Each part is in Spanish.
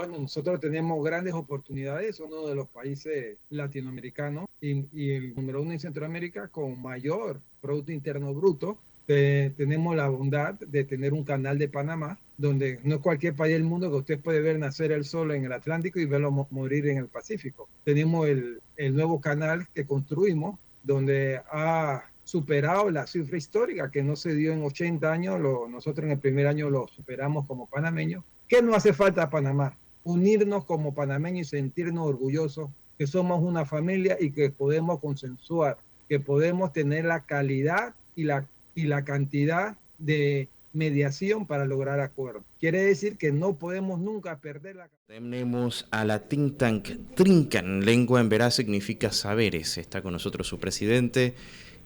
Bueno, nosotros tenemos grandes oportunidades, somos uno de los países latinoamericanos y el número uno en Centroamérica con mayor Producto Interno Bruto. Tenemos la bondad de tener un canal de Panamá, donde no es cualquier país del mundo que usted puede ver nacer el sol en el Atlántico y verlo morir en el Pacífico. Tenemos el nuevo canal que construimos, donde ha superado la cifra histórica que no se dio en 80 años. Nosotros en el primer año lo superamos como panameños. ¿Qué no hace falta a Panamá? Unirnos como panameños y sentirnos orgullosos que somos una familia y que podemos consensuar, que podemos tener la calidad y la cantidad de mediación para lograr acuerdos. Quiere decir que no podemos nunca perder la... Tenemos a la think tank Trincan, lengua en veraz significa saberes. Está con nosotros su presidente,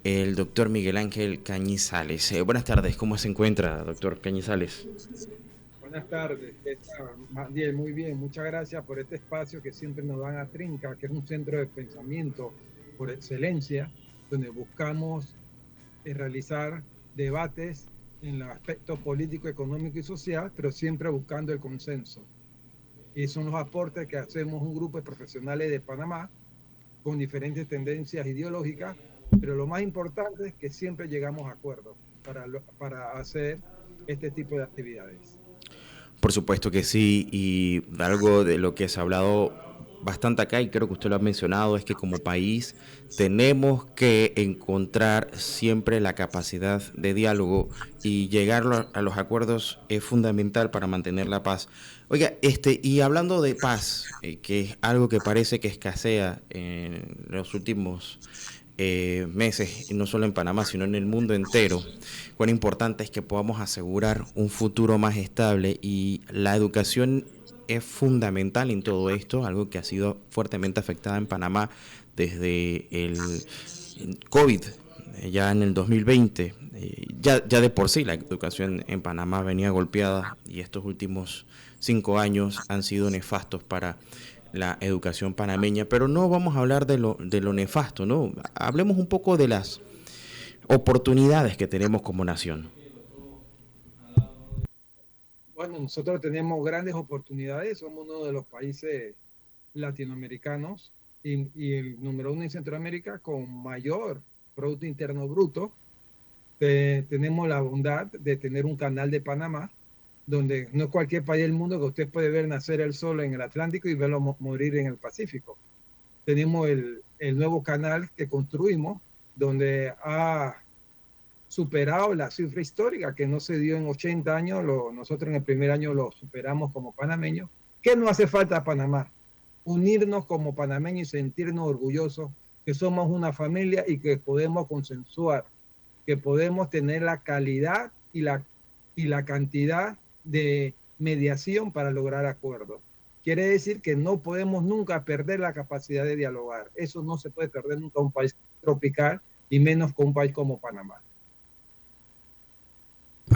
el doctor Miguel Ángel Cañizales. Buenas tardes, ¿cómo se encuentra, doctor Cañizales? Buenas tardes, Madiel, muy bien, muchas gracias por este espacio que siempre nos dan a Trinca, que es un centro de pensamiento por excelencia, donde buscamos realizar debates en el aspecto político, económico y social, pero siempre buscando el consenso. Y son los aportes que hacemos un grupo de profesionales de Panamá con diferentes tendencias ideológicas, pero lo más importante es que siempre llegamos a acuerdos para hacer este tipo de actividades. Por supuesto que sí, y algo de lo que se ha hablado bastante acá, y creo que usted lo ha mencionado, es que como país tenemos que encontrar siempre la capacidad de diálogo y llegar a los acuerdos es fundamental para mantener la paz. Oiga, y hablando de paz, que es algo que parece que escasea en los últimos meses, y no solo en Panamá, sino en el mundo entero, cuán importante es que podamos asegurar un futuro más estable, y la educación es fundamental en todo esto, algo que ha sido fuertemente afectada en Panamá desde el COVID, ya en el 2020. Ya de por sí la educación en Panamá venía golpeada, y estos últimos 5 años han sido nefastos para la educación panameña, pero no vamos a hablar de lo nefasto, ¿no? Hablemos un poco de las oportunidades que tenemos como nación. Bueno, nosotros tenemos grandes oportunidades, somos uno de los países latinoamericanos y el número uno en Centroamérica con mayor Producto Interno Bruto. Tenemos la bondad de tener un canal de Panamá, donde no es cualquier país del mundo que usted puede ver nacer el sol en el Atlántico y verlo morir en el Pacífico. Tenemos el nuevo canal que construimos, donde ha superado la cifra histórica que no se dio en 80 años. Nosotros en el primer año lo superamos como panameños. ¿Qué no hace falta a Panamá? Unirnos como panameños y sentirnos orgullosos que somos una familia y que podemos consensuar, que podemos tener la calidad y la cantidad de mediación para lograr acuerdos. Quiere decir que no podemos nunca perder la capacidad de dialogar. Eso no se puede perder nunca en un país tropical y menos con un país como Panamá.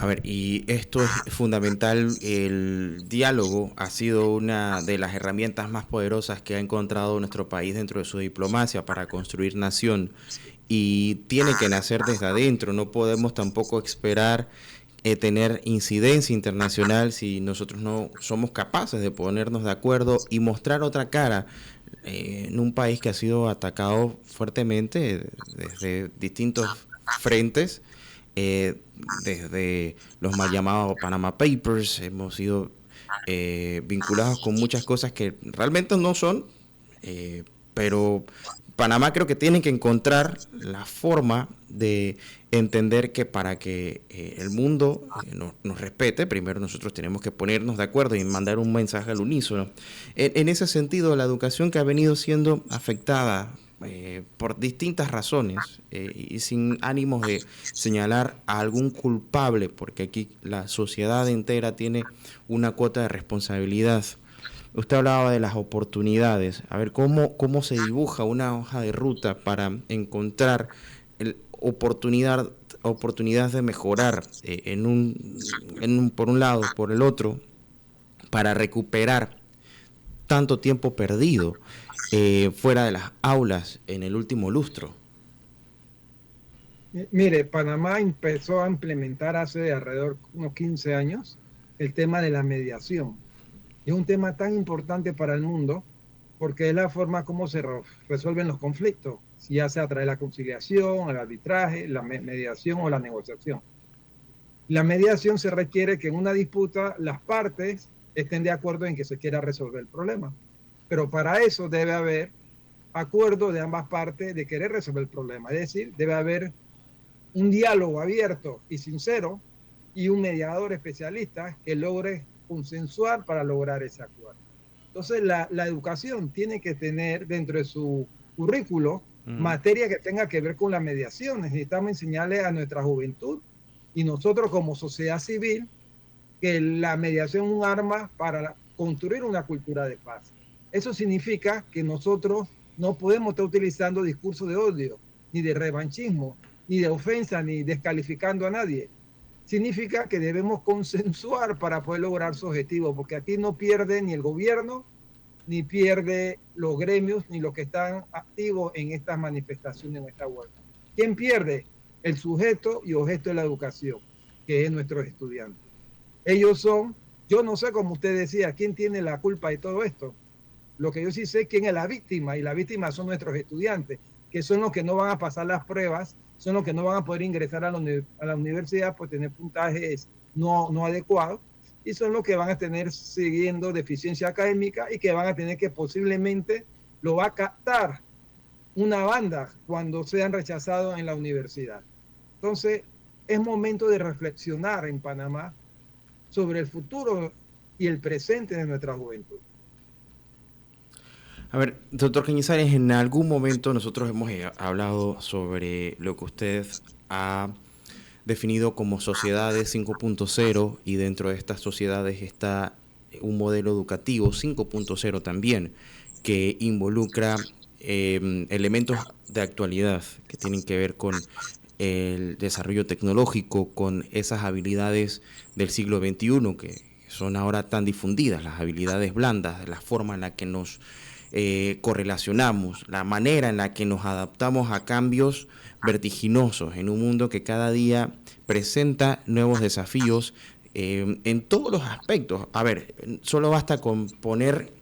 A ver, y esto es fundamental, el diálogo ha sido una de las herramientas más poderosas que ha encontrado nuestro país dentro de su diplomacia para construir nación, y tiene que nacer desde adentro, no podemos tampoco esperar tener incidencia internacional si nosotros no somos capaces de ponernos de acuerdo y mostrar otra cara en un país que ha sido atacado fuertemente desde distintos frentes, desde los mal llamados Panama Papers, hemos sido vinculados con muchas cosas que realmente no son, pero Panamá creo que tiene que encontrar la forma de entender que para que el mundo nos respete, primero nosotros tenemos que ponernos de acuerdo y mandar un mensaje al unísono. En ese sentido, la educación que ha venido siendo afectada por distintas razones, y sin ánimos de señalar a algún culpable, porque aquí la sociedad entera tiene una cuota de responsabilidad. Usted hablaba de las oportunidades. A ver, ¿cómo se dibuja una hoja de ruta para encontrar oportunidad de mejorar por un lado, por el otro, para recuperar tanto tiempo perdido fuera de las aulas en el último lustro? Mire, Panamá empezó a implementar hace alrededor de unos 15 años el tema de la mediación. Es un tema tan importante para el mundo porque es la forma como se resuelven los conflictos, ya sea a través de la conciliación, el arbitraje, la mediación o la negociación. La mediación se requiere que en una disputa las partes estén de acuerdo en que se quiera resolver el problema. Pero para eso debe haber acuerdo de ambas partes de querer resolver el problema. Es decir, debe haber un diálogo abierto y sincero y un mediador especialista que logre consensuar para lograr ese acuerdo. Entonces, la educación tiene que tener dentro de su currículo materia que tenga que ver con la mediación. Necesitamos enseñarle a nuestra juventud y nosotros como sociedad civil que la mediación es un arma para construir una cultura de paz. Eso significa que nosotros no podemos estar utilizando discursos de odio, ni de revanchismo, ni de ofensa, ni descalificando a nadie. Significa que debemos consensuar para poder lograr su objetivo, porque aquí no pierde ni el gobierno, ni pierde los gremios, ni los que están activos en estas manifestaciones, en esta huelga. ¿Quién pierde? El sujeto y objeto de la educación, que es nuestros estudiantes. Ellos son, yo no sé, como usted decía, quién tiene la culpa de todo esto. Lo que yo sí sé quién es la víctima, y la víctima son nuestros estudiantes, que son los que no van a pasar las pruebas, son los que no van a poder ingresar a la universidad por tener puntajes no adecuados, y son los que van a tener siguiendo deficiencia académica y que van a tener que posiblemente lo va a captar una banda cuando sean rechazados en la universidad. Entonces, es momento de reflexionar en Panamá sobre el futuro y el presente de nuestra juventud. A ver, doctor Cañizares, en algún momento nosotros hemos hablado sobre lo que usted ha definido como sociedades 5.0 y dentro de estas sociedades está un modelo educativo 5.0 también que involucra elementos de actualidad que tienen que ver con el desarrollo tecnológico, con esas habilidades del siglo XXI que son ahora tan difundidas, las habilidades blandas, la forma en la que nos correlacionamos, la manera en la que nos adaptamos a cambios vertiginosos en un mundo que cada día presenta nuevos desafíos en todos los aspectos. A ver, solo basta con poner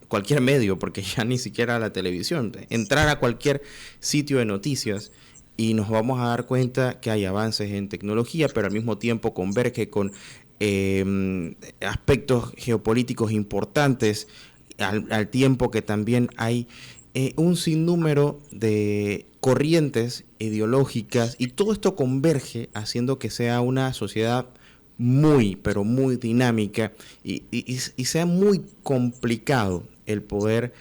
cualquier medio, porque ya ni siquiera la televisión, entrar a cualquier sitio de noticias y nos vamos a dar cuenta que hay avances en tecnología, pero al mismo tiempo converge con aspectos geopolíticos importantes, al tiempo que también hay un sinnúmero de corrientes ideológicas y todo esto converge haciendo que sea una sociedad muy, pero muy dinámica y sea muy complicado el poder,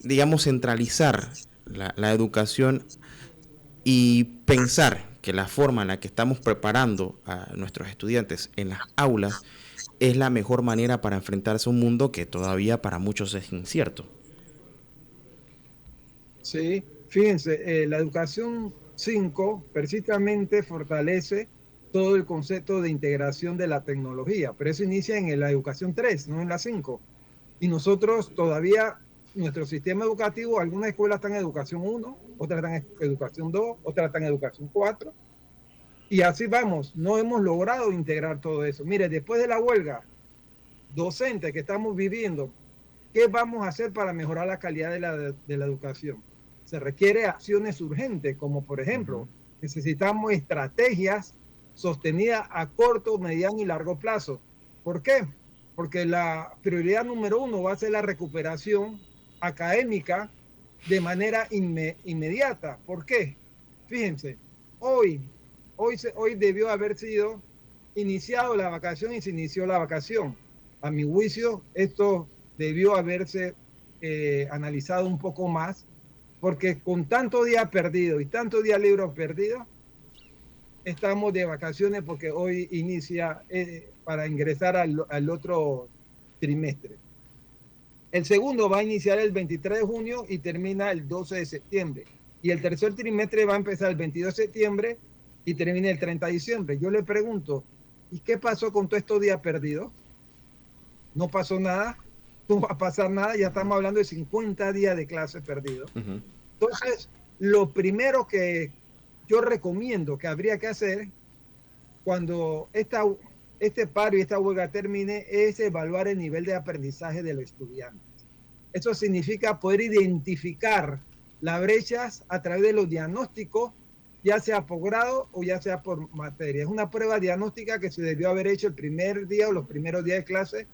digamos, centralizar la educación y pensar que la forma en la que estamos preparando a nuestros estudiantes en las aulas es la mejor manera para enfrentarse a un mundo que todavía para muchos es incierto. Sí, fíjense, la educación 5 precisamente fortalece todo el concepto de integración de la tecnología, pero eso inicia en la educación 3, no en la 5. Y nosotros todavía, nuestro sistema educativo, algunas escuelas están en educación 1, otras están en educación 2, otras están en educación 4, y así vamos, no hemos logrado integrar todo eso. Mire, después de la huelga docente que estamos viviendo, ¿qué vamos a hacer para mejorar la calidad de la educación? Se requiere acciones urgentes, como por ejemplo, necesitamos estrategias sostenidas a corto, mediano y largo plazo. ¿Por qué? Porque la prioridad número 1 va a ser la recuperación académica de manera inmediata. ¿Por qué? Fíjense, hoy debió haber sido iniciado la vacación y se inició la vacación. A mi juicio, esto debió haberse analizado un poco más, porque con tanto día perdido y tantos días libres perdidos, estamos de vacaciones porque hoy inicia para ingresar al otro trimestre. El segundo va a iniciar el 23 de junio y termina el 12 de septiembre. Y el tercer trimestre va a empezar el 22 de septiembre y termina el 30 de diciembre. Yo le pregunto, ¿y qué pasó con todos estos días perdidos? No pasó nada, no va a pasar nada, ya estamos hablando de 50 días de clases perdidos. Entonces, lo primero que yo recomiendo que habría que hacer cuando este paro y esta huelga termine es evaluar el nivel de aprendizaje de los estudiantes. Eso significa poder identificar las brechas a través de los diagnósticos, ya sea por grado o ya sea por materia. Es una prueba diagnóstica que se debió haber hecho el primer día o los primeros días de clase,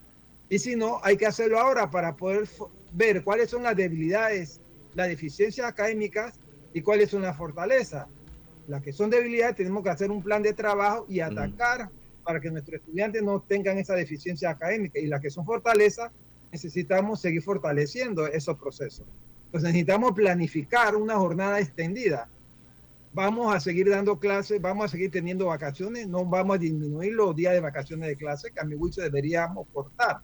y si no, hay que hacerlo ahora para poder ver cuáles son las debilidades, las deficiencias académicas y cuáles son las fortalezas. Las que son debilidades tenemos que hacer un plan de trabajo y atacar para que nuestros estudiantes no tengan esa deficiencia académica, y las que son fortalezas necesitamos seguir fortaleciendo esos procesos. Entonces necesitamos planificar una jornada extendida. Vamos a seguir dando clases, vamos a seguir teniendo vacaciones, no vamos a disminuir los días de vacaciones de clase, que a mi juicio deberíamos cortar.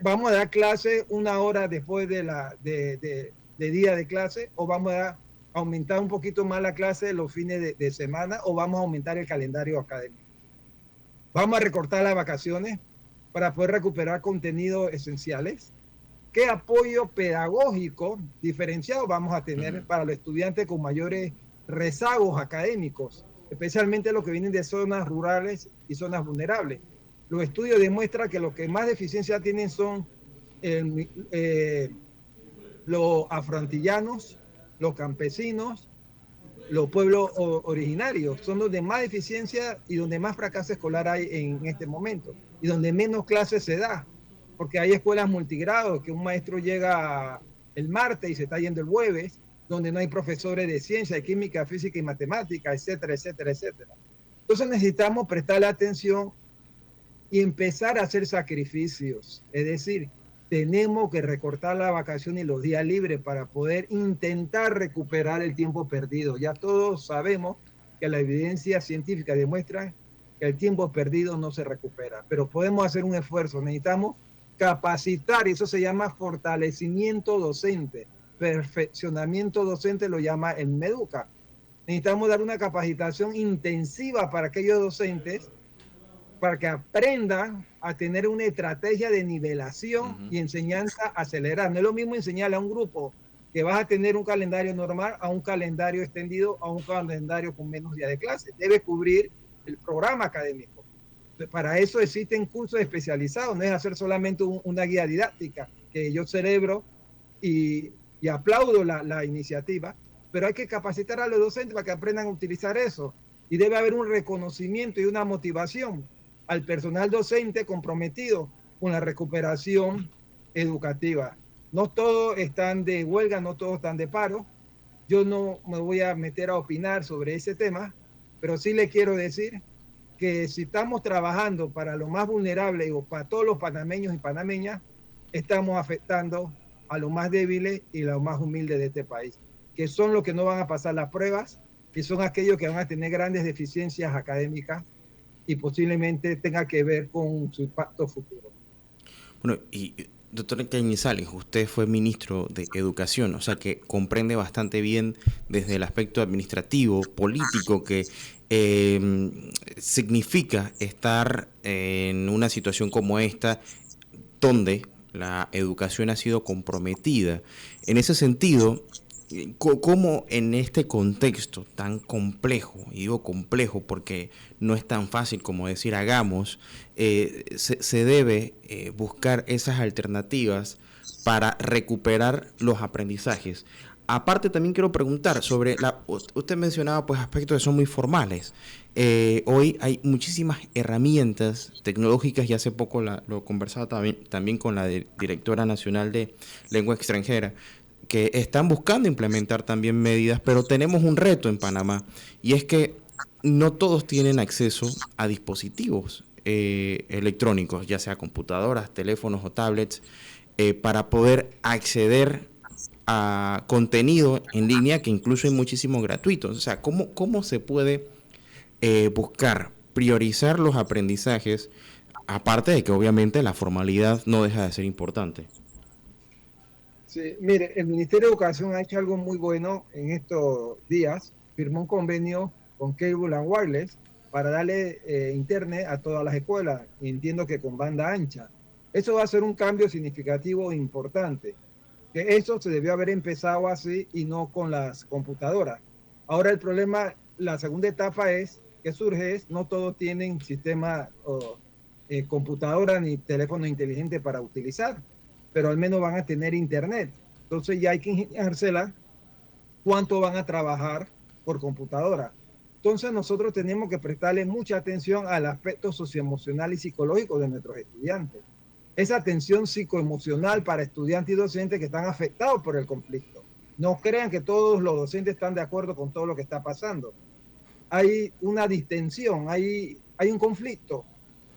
Vamos a dar clase una hora después de día de clase, o vamos a aumentar un poquito más la clase los fines de semana, o vamos a aumentar el calendario académico. Vamos a recortar las vacaciones para poder recuperar contenidos esenciales. ¿Qué apoyo pedagógico diferenciado vamos a tener para los estudiantes con mayores rezagos académicos, especialmente los que vienen de zonas rurales y zonas vulnerables? Los estudios demuestran que los que más deficiencia tienen son los afroantillanos, los campesinos, los pueblos originarios. Son donde más deficiencia y donde más fracaso escolar hay en este momento, y donde menos clases se da, porque hay escuelas multigrados que un maestro llega el martes y se está yendo el jueves, donde no hay profesores de ciencia, de química, física y matemática, etcétera, etcétera, etcétera. Entonces necesitamos prestarle atención y empezar a hacer sacrificios. Es decir, tenemos que recortar la vacación y los días libres para poder intentar recuperar el tiempo perdido. Ya todos sabemos que la evidencia científica demuestra que el tiempo perdido no se recupera, pero podemos hacer un esfuerzo. Necesitamos capacitar, y eso se llama fortalecimiento docente, perfeccionamiento docente lo llama el MEDUCA. Necesitamos dar una capacitación intensiva para aquellos docentes, para que aprendan a tener una estrategia de nivelación y enseñanza acelerada. No es lo mismo enseñarle a un grupo que vas a tener un calendario normal a un calendario extendido, a un calendario con menos días de clase. Debe cubrir el programa académico. Para eso existen cursos especializados, no es hacer solamente una guía didáctica, que yo celebro y aplaudo la iniciativa, pero hay que capacitar a los docentes para que aprendan a utilizar eso. Y debe haber un reconocimiento y una motivación al personal docente comprometido con la recuperación educativa. No todos están de huelga, no todos están de paro. Yo no me voy a meter a opinar sobre ese tema, pero sí le quiero decir que si estamos trabajando para los más vulnerables o para todos los panameños y panameñas, estamos afectando a los más débiles y los más humildes de este país, que son los que no van a pasar las pruebas, y son aquellos que van a tener grandes deficiencias académicas y posiblemente tenga que ver con su impacto futuro. Bueno, y doctor Cañizales, usted fue ministro de Educación, o sea que comprende bastante bien desde el aspecto administrativo, político, que significa estar en una situación como esta, donde la educación ha sido comprometida. En ese sentido, ¿cómo en este contexto tan complejo, y digo complejo porque no es tan fácil como decir hagamos, se debe buscar esas alternativas para recuperar los aprendizajes? Aparte, también quiero preguntar sobre, usted mencionaba pues aspectos que son muy formales. Hoy hay muchísimas herramientas tecnológicas, y hace poco lo conversaba también con la directora nacional de lengua extranjera, que están buscando implementar también medidas, pero tenemos un reto en Panamá, y es que no todos tienen acceso a dispositivos electrónicos, ya sea computadoras, teléfonos o tablets, para poder acceder a contenido en línea, que incluso hay muchísimos gratuitos. O sea, ¿cómo se puede buscar priorizar los aprendizajes, aparte de que obviamente la formalidad no deja de ser importante? Sí, mire, el Ministerio de Educación ha hecho algo muy bueno en estos días. Firmó un convenio con Cable and Wireless para darle internet a todas las escuelas, y entiendo que con banda ancha. Eso va a ser un cambio significativo e importante. Que eso se debió haber empezado así y no con las computadoras. Ahora el problema, la segunda etapa es que surge es, no todos tienen sistema computadora ni teléfono inteligente para utilizar, pero al menos van a tener internet. Entonces ya hay que ingeniársela cuánto van a trabajar por computadora. Entonces nosotros tenemos que prestarle mucha atención al aspecto socioemocional y psicológico de nuestros estudiantes. Esa atención psicoemocional para estudiantes y docentes que están afectados por el conflicto. No crean que todos los docentes están de acuerdo con todo lo que está pasando. Hay una distensión, hay un conflicto.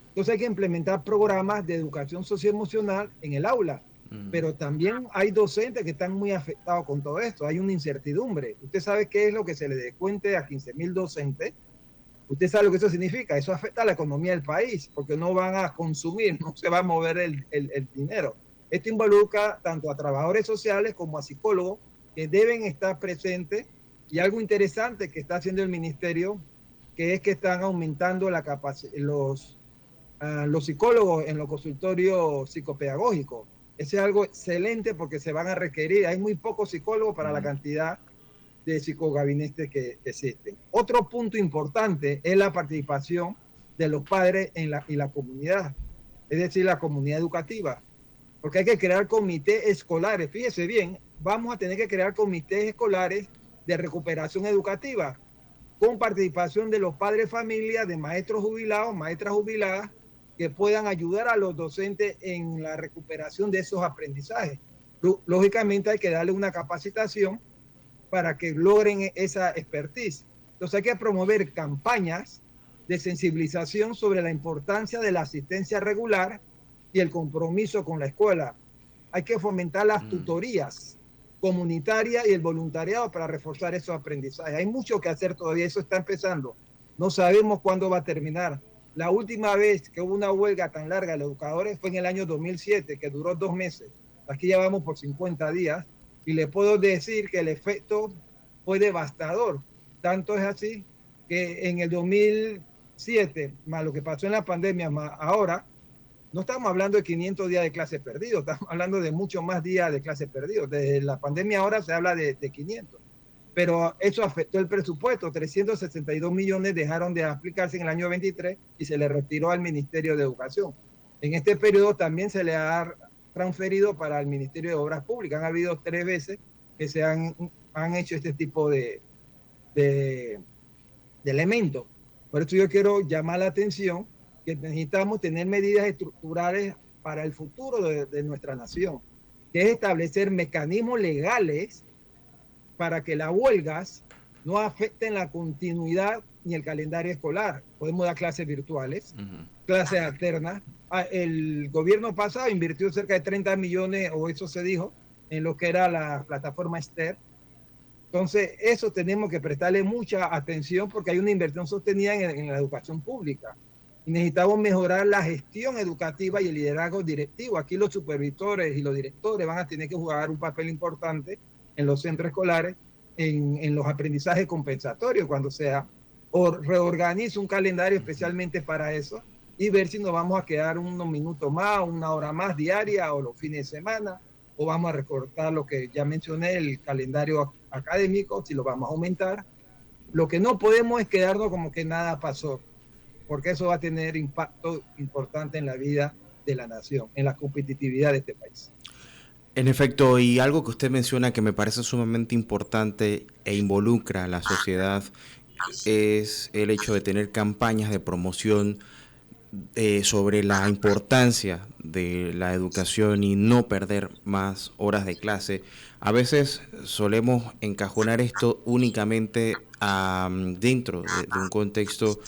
Entonces hay que implementar programas de educación socioemocional en el aula. Pero también hay docentes que están muy afectados con todo esto. Hay una incertidumbre. Usted sabe qué es lo que se le descuente a 15.000 docentes. Usted sabe lo que eso significa. Eso afecta a la economía del país porque no van a consumir, no se va a mover el dinero. Esto involucra tanto a trabajadores sociales como a psicólogos que deben estar presentes. Y algo interesante que está haciendo el ministerio, que es que están aumentando la capacidad, los psicólogos en los consultorios psicopedagógicos. Eso es algo excelente porque se van a requerir, hay muy pocos psicólogos para la cantidad de psicogabinetes que existen. Otro punto importante es la participación de los padres en la comunidad, es decir, la comunidad educativa, porque hay que crear comités escolares. Fíjese bien, vamos a tener que crear comités escolares de recuperación educativa con participación de los padres de familia, de maestros jubilados, maestras jubiladas, que puedan ayudar a los docentes en la recuperación de esos aprendizajes. Lógicamente hay que darle una capacitación para que logren esa expertise. Entonces hay que promover campañas de sensibilización sobre la importancia de la asistencia regular y el compromiso con la escuela. Hay que fomentar las tutorías comunitarias y el voluntariado para reforzar esos aprendizajes. Hay mucho que hacer todavía, eso está empezando. No sabemos cuándo va a terminar. La última vez que hubo una huelga tan larga de los educadores fue en el año 2007, que duró 2 meses. Aquí ya vamos por 50 días y le puedo decir que el efecto fue devastador. Tanto es así que en el 2007, más lo que pasó en la pandemia, más ahora, no estamos hablando de 500 días de clases perdidos, estamos hablando de muchos más días de clases perdidos. Desde la pandemia ahora se habla de 500. Pero eso afectó el presupuesto. 362 millones dejaron de aplicarse en el año 23 y se le retiró al Ministerio de Educación. En este periodo también se le ha transferido para el Ministerio de Obras Públicas. Han habido 3 veces que se han hecho este tipo de elementos. Por eso yo quiero llamar la atención que necesitamos tener medidas estructurales para el futuro de nuestra nación, que es establecer mecanismos legales para que las huelgas no afecten la continuidad ni el calendario escolar. Podemos dar clases virtuales, clases alternas. El gobierno pasado invirtió cerca de 30 millones, o eso se dijo, en lo que era la plataforma STER. Entonces, eso tenemos que prestarle mucha atención porque hay una inversión sostenida en la educación pública. Y necesitamos mejorar la gestión educativa y el liderazgo directivo. Aquí los supervisores y los directores van a tener que jugar un papel importante en los centros escolares, en los aprendizajes compensatorios, cuando sea, o reorganiza un calendario especialmente para eso y ver si nos vamos a quedar unos minutos más, 1 hora más diaria o los fines de semana, o vamos a recortar lo que ya mencioné, el calendario académico, si lo vamos a aumentar. Lo que no podemos es quedarnos como que nada pasó, porque eso va a tener impacto importante en la vida de la nación, en la competitividad de este país. En efecto, y algo que usted menciona que me parece sumamente importante e involucra a la sociedad es el hecho de tener campañas de promoción sobre la importancia de la educación y no perder más horas de clase. A veces solemos encajonar esto únicamente dentro de un contexto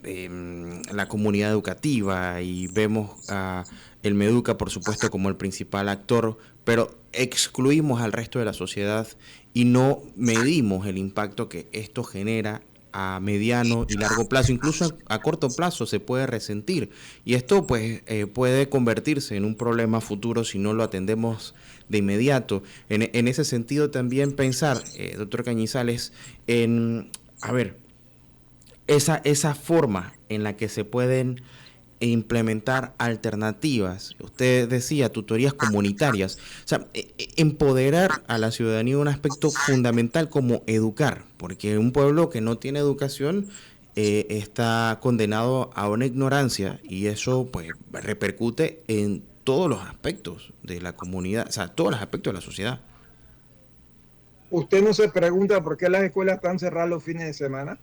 de la comunidad educativa y vemos a el Meduca, por supuesto, como el principal actor, pero excluimos al resto de la sociedad y no medimos el impacto que esto genera a mediano y largo plazo, incluso a corto plazo se puede resentir y esto pues puede convertirse en un problema futuro si no lo atendemos de inmediato. En ese sentido también pensar, doctor Cañizales, en, esa forma en la que se pueden implementar alternativas. Usted decía tutorías comunitarias, o sea, empoderar a la ciudadanía un aspecto fundamental como educar, porque un pueblo que no tiene educación está condenado a una ignorancia y eso pues repercute en todos los aspectos de la comunidad, o sea, todos los aspectos de la sociedad. Usted no se pregunta por qué las escuelas están cerradas los fines de semana.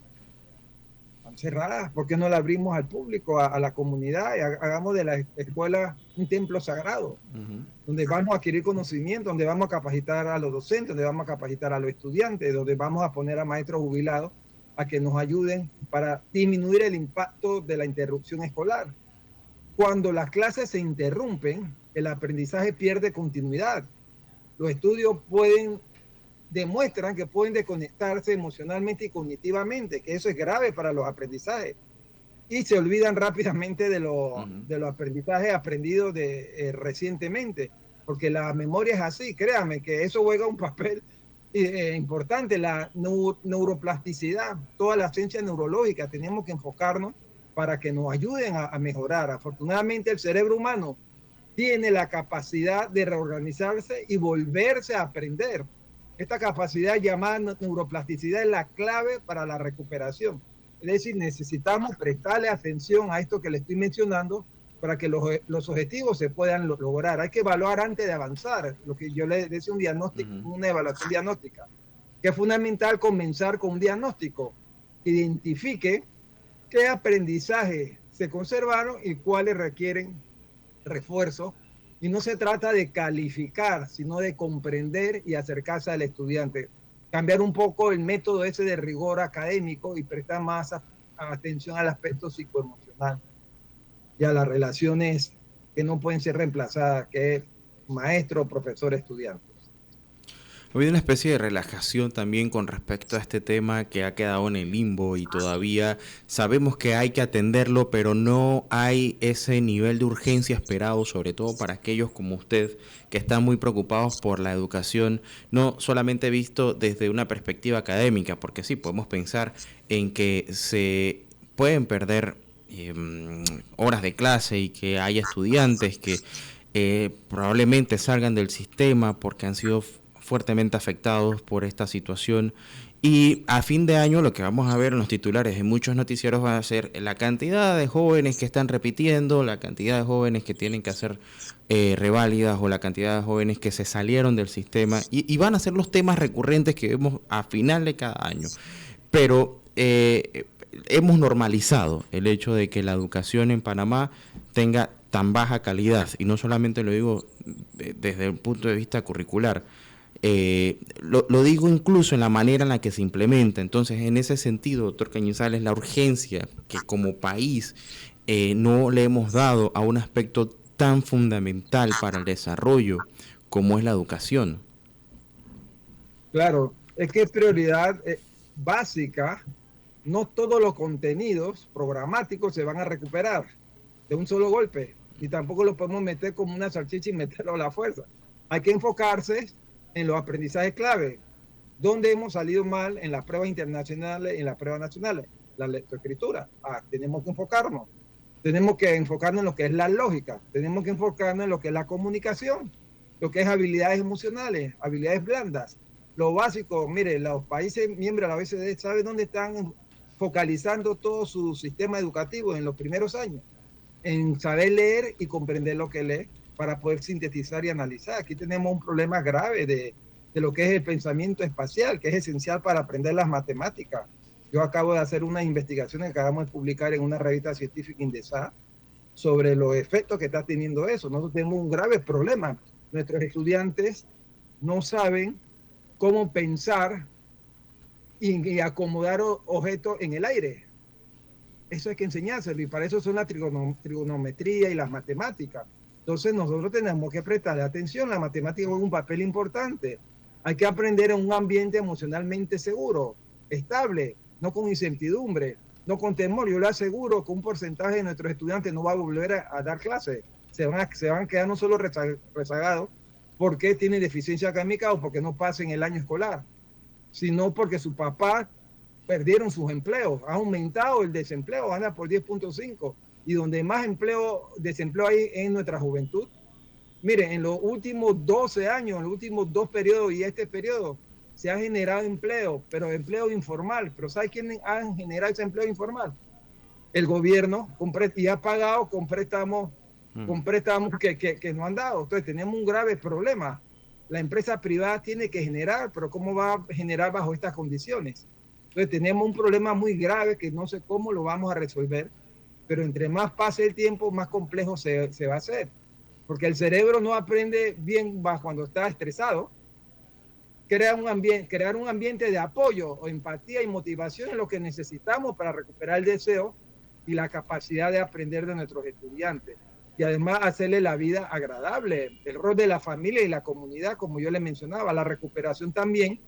Están cerradas, ¿por qué no la abrimos al público, a la comunidad? Y hagamos de la escuela un templo sagrado, donde vamos a adquirir conocimiento, donde vamos a capacitar a los docentes, donde vamos a capacitar a los estudiantes, donde vamos a poner a maestros jubilados a que nos ayuden para disminuir el impacto de la interrupción escolar. Cuando las clases se interrumpen, el aprendizaje pierde continuidad. Los estudios demuestran que pueden desconectarse emocionalmente y cognitivamente, que eso es grave para los aprendizajes. Y se olvidan rápidamente de los aprendizajes aprendidos recientemente, porque la memoria es así, créanme que eso juega un papel importante, la neuroplasticidad, toda la ciencia neurológica, tenemos que enfocarnos para que nos ayuden a mejorar. Afortunadamente el cerebro humano tiene la capacidad de reorganizarse y volverse a aprender. Esta capacidad llamada neuroplasticidad es la clave para la recuperación. Es decir, necesitamos prestarle atención a esto que le estoy mencionando para que los objetivos se puedan lograr. Hay que evaluar antes de avanzar, lo que yo le decía, un diagnóstico, una evaluación diagnóstica, que es fundamental comenzar con un diagnóstico. Identifique qué aprendizaje se conservaron y cuáles requieren refuerzo. Y no se trata de calificar, sino de comprender y acercarse al estudiante. Cambiar un poco el método ese de rigor académico y prestar más atención al aspecto psicoemocional y a las relaciones que no pueden ser reemplazadas, que es maestro, profesor, estudiante. Ha habido una especie de relajación también con respecto a este tema que ha quedado en el limbo y todavía sabemos que hay que atenderlo, pero no hay ese nivel de urgencia esperado, sobre todo para aquellos como usted que están muy preocupados por la educación, no solamente visto desde una perspectiva académica, porque sí, podemos pensar en que se pueden perder horas de clase y que haya estudiantes que probablemente salgan del sistema porque han sido fuertemente afectados por esta situación. Y a fin de año lo que vamos a ver en los titulares de muchos noticieros va a ser la cantidad de jóvenes que están repitiendo, la cantidad de jóvenes que tienen que hacer reválidas o la cantidad de jóvenes que se salieron del sistema y van a ser los temas recurrentes que vemos a final de cada año. Pero hemos normalizado el hecho de que la educación en Panamá tenga tan baja calidad, y no solamente lo digo desde el punto de vista curricular, lo digo incluso en la manera en la que se implementa. Entonces, en ese sentido, doctor Cañizales, la urgencia que como país no le hemos dado a un aspecto tan fundamental para el desarrollo como es la educación. Claro, es que es prioridad básica. No todos los contenidos programáticos se van a recuperar de un solo golpe, y tampoco lo podemos meter como una salchicha y meterlo a la fuerza. Hay que enfocarse en los aprendizajes clave, donde hemos salido mal en las pruebas internacionales y en las pruebas nacionales, la lectoescritura. Tenemos que enfocarnos en lo que es la lógica, tenemos que enfocarnos en lo que es la comunicación, lo que es habilidades emocionales, habilidades blandas. Lo básico, mire, los países miembros de la OECD saben dónde están focalizando todo su sistema educativo en los primeros años, en saber leer y comprender lo que lee para poder sintetizar y analizar. Aquí tenemos un problema grave de lo que es el pensamiento espacial, que es esencial para aprender las matemáticas. Yo acabo de hacer una investigación que acabamos de publicar en una revista científica indexada sobre los efectos que está teniendo eso. Nosotros tenemos un grave problema. Nuestros estudiantes no saben cómo pensar y acomodar objetos en el aire. Eso hay que enseñárselo, y para eso son la trigonometría y las matemáticas. Entonces nosotros tenemos que prestarle atención. La matemática juega un papel importante. Hay que aprender en un ambiente emocionalmente seguro, estable, no con incertidumbre, no con temor. Yo le aseguro que un porcentaje de nuestros estudiantes no va a volver a dar clases. Se van a quedar no solo rezagados porque tienen deficiencia académica o porque no pasen el año escolar, sino porque sus papás perdieron sus empleos. Ha aumentado el desempleo, anda por 10.5, y donde más desempleo hay en nuestra juventud. Miren, en los últimos 12 años, en los últimos 2 periodos y este periodo, se ha generado empleo, pero empleo informal. Pero ¿sabe quién ha generado ese empleo informal? El gobierno, y ha pagado con préstamos que no han dado. Entonces tenemos un grave problema. La empresa privada tiene que generar, pero ¿cómo va a generar bajo estas condiciones? Entonces tenemos un problema muy grave que no sé cómo lo vamos a resolver, pero entre más pase el tiempo, más complejo se va a hacer. Porque el cerebro no aprende bien cuando está estresado. Crear un ambiente de apoyo o empatía y motivación es lo que necesitamos para recuperar el deseo y la capacidad de aprender de nuestros estudiantes. Y además hacerle la vida agradable. El rol de la familia y la comunidad, como yo le mencionaba, la recuperación también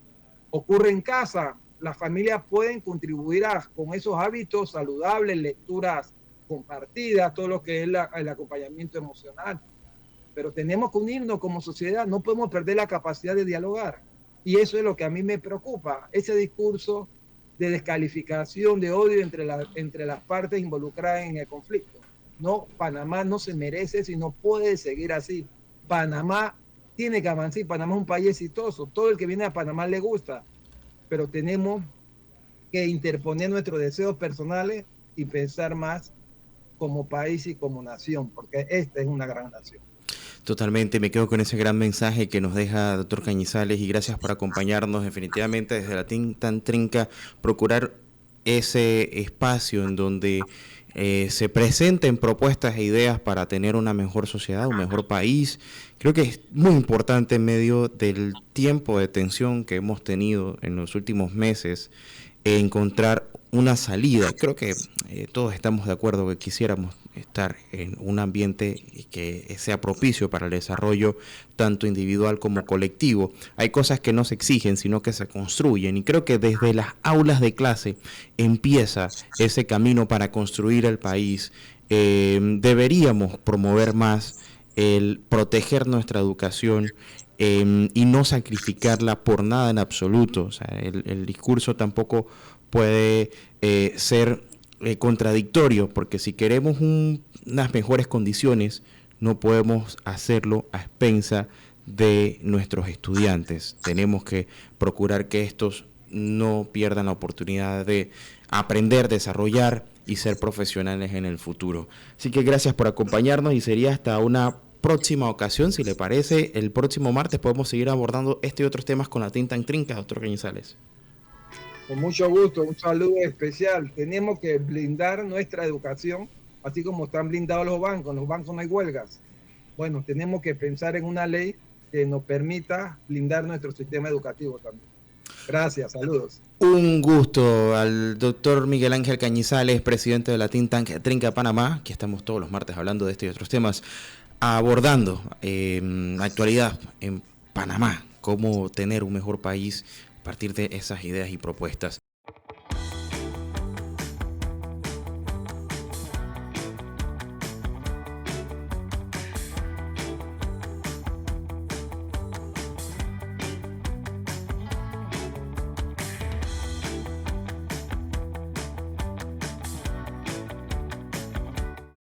ocurre en casa. Las familias pueden contribuir con esos hábitos saludables, lecturas compartidas, todo lo que es el acompañamiento emocional. Pero tenemos que unirnos como sociedad, no podemos perder la capacidad de dialogar. Y eso es lo que a mí me preocupa, ese discurso de descalificación, de odio entre las partes involucradas en el conflicto. No, Panamá no se merece, sino puede seguir así. Panamá tiene que avanzar, Panamá es un país exitoso, todo el que viene a Panamá le gusta, pero tenemos que interponer nuestros deseos personales y pensar más como país y como nación, porque esta es una gran nación. Totalmente, me quedo con ese gran mensaje que nos deja doctor Cañizales y gracias por acompañarnos. Definitivamente desde la Tinta Trinca, procurar ese espacio en donde se presenten propuestas e ideas para tener una mejor sociedad, un mejor país. Creo que es muy importante en medio del tiempo de tensión que hemos tenido en los últimos meses, encontrar una salida. Creo que todos estamos de acuerdo que quisiéramos estar en un ambiente que sea propicio para el desarrollo tanto individual como colectivo. Hay cosas que no se exigen, sino que se construyen, y creo que desde las aulas de clase empieza ese camino para construir el país. Deberíamos promover más el proteger nuestra educación y no sacrificarla por nada en absoluto. O sea, el discurso tampoco puede ser contradictorio, porque si queremos unas mejores condiciones, no podemos hacerlo a expensa de nuestros estudiantes. Tenemos que procurar que estos no pierdan la oportunidad de aprender, desarrollar y ser profesionales en el futuro. Así que gracias por acompañarnos y sería hasta una próxima ocasión, si le parece. El próximo martes podemos seguir abordando este y otros temas con la Tinta en Trinca, doctor Cañizales. Con mucho gusto, un saludo especial. Tenemos que blindar nuestra educación, así como están blindados los bancos. En los bancos no hay huelgas. Bueno, tenemos que pensar en una ley que nos permita blindar nuestro sistema educativo también. Gracias, saludos. Un gusto al doctor Miguel Ángel Cañizales, presidente de la Tinta Trinca Panamá. Aquí estamos todos los martes hablando de este y otros temas, abordando actualidad en Panamá, cómo tener un mejor país a partir de esas ideas y propuestas.